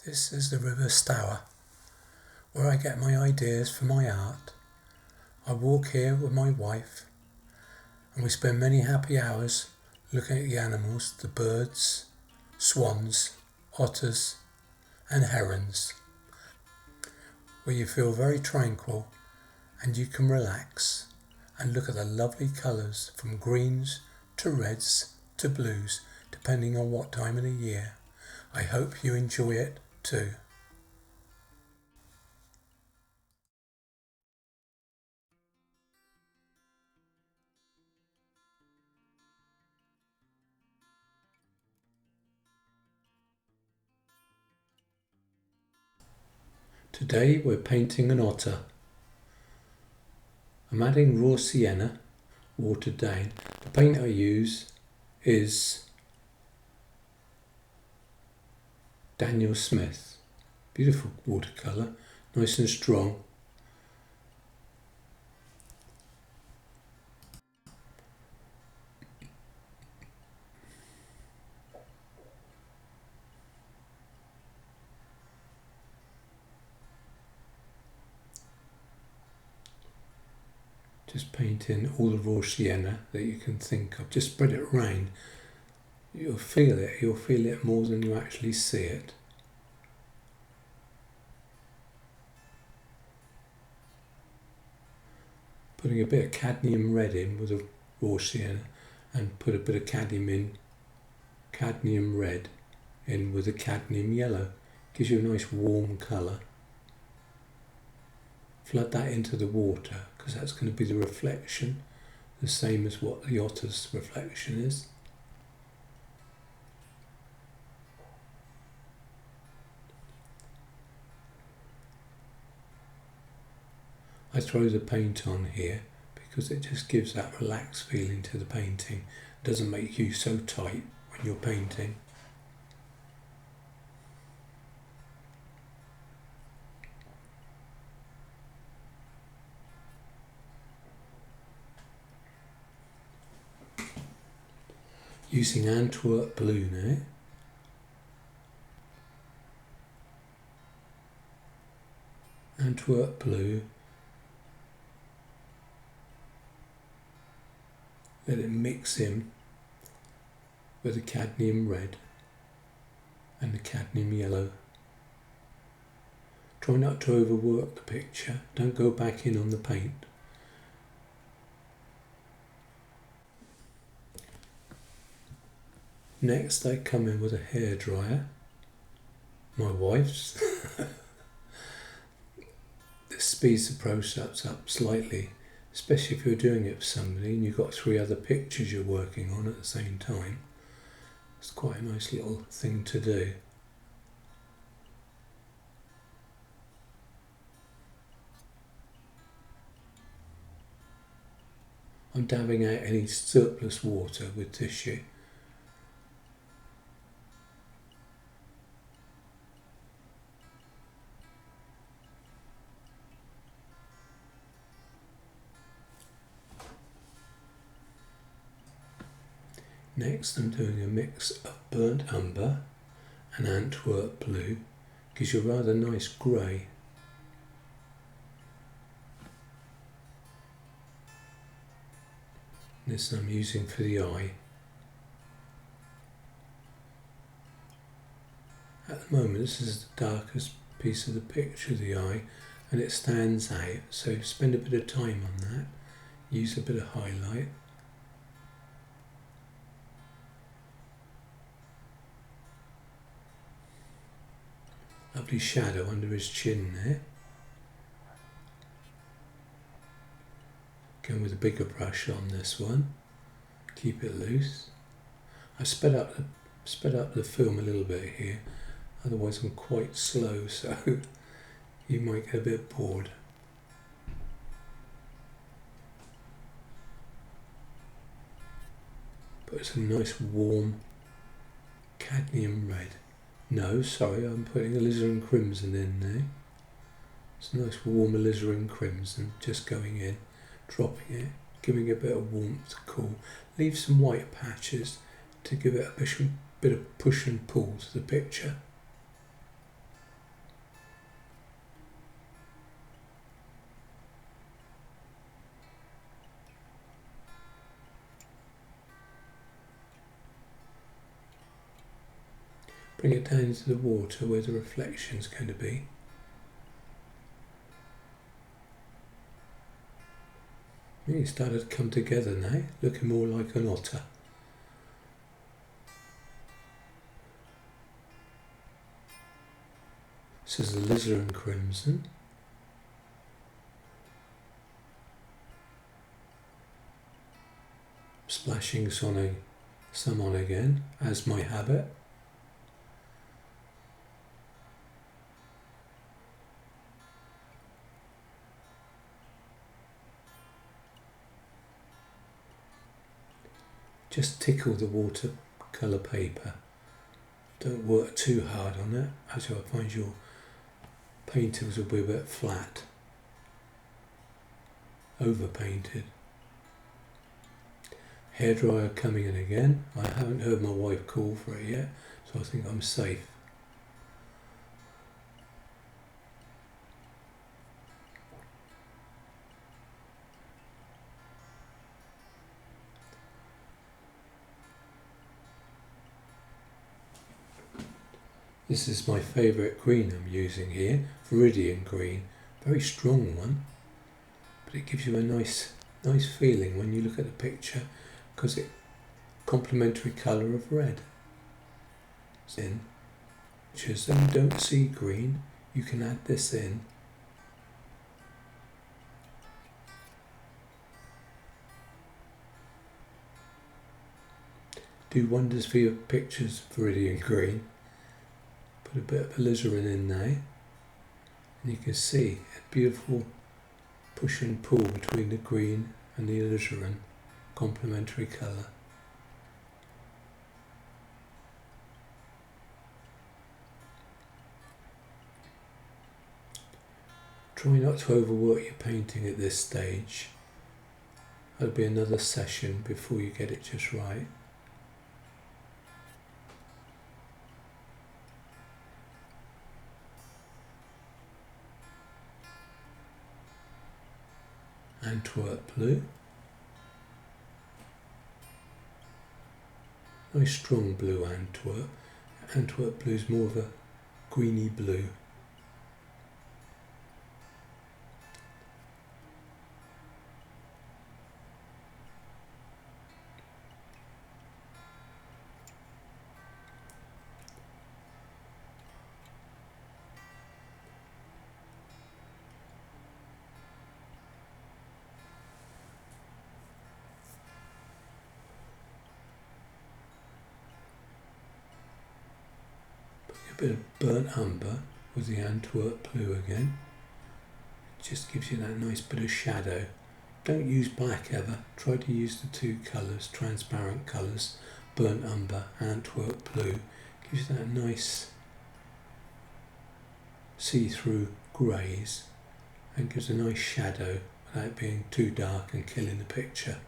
This is the River Stour, where I get my ideas for my art. I walk here with my wife, and we spend many happy hours looking at the animals, the birds, swans, otters, and herons, where you feel very tranquil and you can relax and look at the lovely colours from greens to reds to blues, depending on what time of the year. I hope you enjoy it too. Today we're painting an otter. I'm adding raw sienna, watered down. The paint I use is Daniel Smith. Beautiful watercolour, nice and strong. Just paint in all the raw sienna that you can think of. Just spread it around. You'll feel it more than you actually see it. Putting a bit of cadmium red in with a raw sienna, and put a bit of cadmium red in with a cadmium yellow. Gives you a nice warm colour. Flood that into the water, because that's going to be the reflection, the same as what the otter's reflection is. I throw the paint on here because it just gives that relaxed feeling to the painting. It doesn't make you so tight when you're painting. Using Antwerp blue now. Antwerp blue. Let it mix in with the cadmium red and the cadmium yellow. Try not to overwork the picture. Don't go back in on the paint. Next I come in with a hairdryer, my wife's. This speeds the process up slightly, especially if you're doing it for somebody and you've got 3 other pictures you're working on at the same time. It's quite a nice little thing to do. I'm dabbing out any surplus water with tissue. Next I'm doing a mix of burnt umber and Antwerp blue. Gives you a rather nice grey. This I'm using for the eye. At the moment this is the darkest piece of the picture, the eye, and it stands out, so spend a bit of time on that. Use a bit of highlight. Lovely shadow under his chin there. Going with a bigger brush on this one. Keep it loose. I sped up the film a little bit here, otherwise I'm quite slow, so you might get a bit bored. Put some nice warm cadmium red. No, sorry, I'm putting alizarin crimson in there. It's a nice warm alizarin crimson, just going in, dropping it, giving it a bit of warmth, cool. Leave some white patches to give it a bit of push and pull to the picture. bring it down into the water where the reflection's going to be. It's started to come together now, looking more like an otter. This is the alizarin crimson. Splashing some on again, as my habit. Just tickle the watercolour paper. Don't work too hard on it, as you'll find your paintings will be a bit flat, over painted. Hairdryer coming in again. I haven't heard my wife call for it yet, so I think I'm safe. This is my favourite green I'm using here, Viridian green, very strong one, but it gives you a nice feeling when you look at the picture because it's complementary colour of red. It's in pictures that you don't see green, you can add this in. Do wonders for your pictures, Viridian green. Put a bit of alizarin in there, and you can see a beautiful push and pull between the green and the alizarin, complementary colour. Try not to overwork your painting at this stage. There'll be another session before you get it just right. Antwerp blue. Nice strong blue Antwerp. Antwerp blue is more of a greeny blue. A bit of burnt umber with the Antwerp blue again. Just gives you that nice bit of shadow. Don't use black ever. Try to use the two colours, transparent colours, burnt umber, Antwerp blue. Gives you that nice see-through greys and gives a nice shadow without being too dark and killing the picture.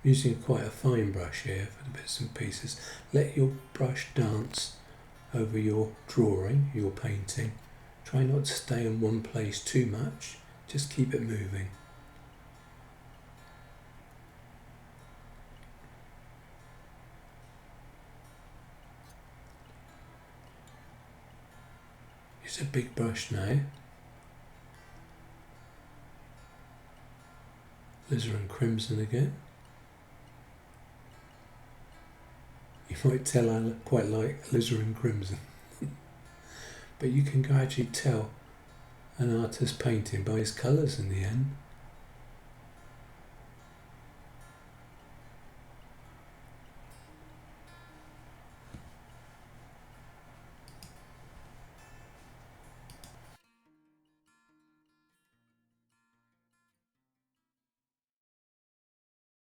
Using quite a fine brush here for the bits and pieces. Let your brush dance over your drawing, your painting. Try not to stay in one place too much, just keep it moving. Use a big brush now. Alizarin crimson again. You might tell I quite like alizarin crimson, but you can gradually tell an artist's painting by his colours in the end.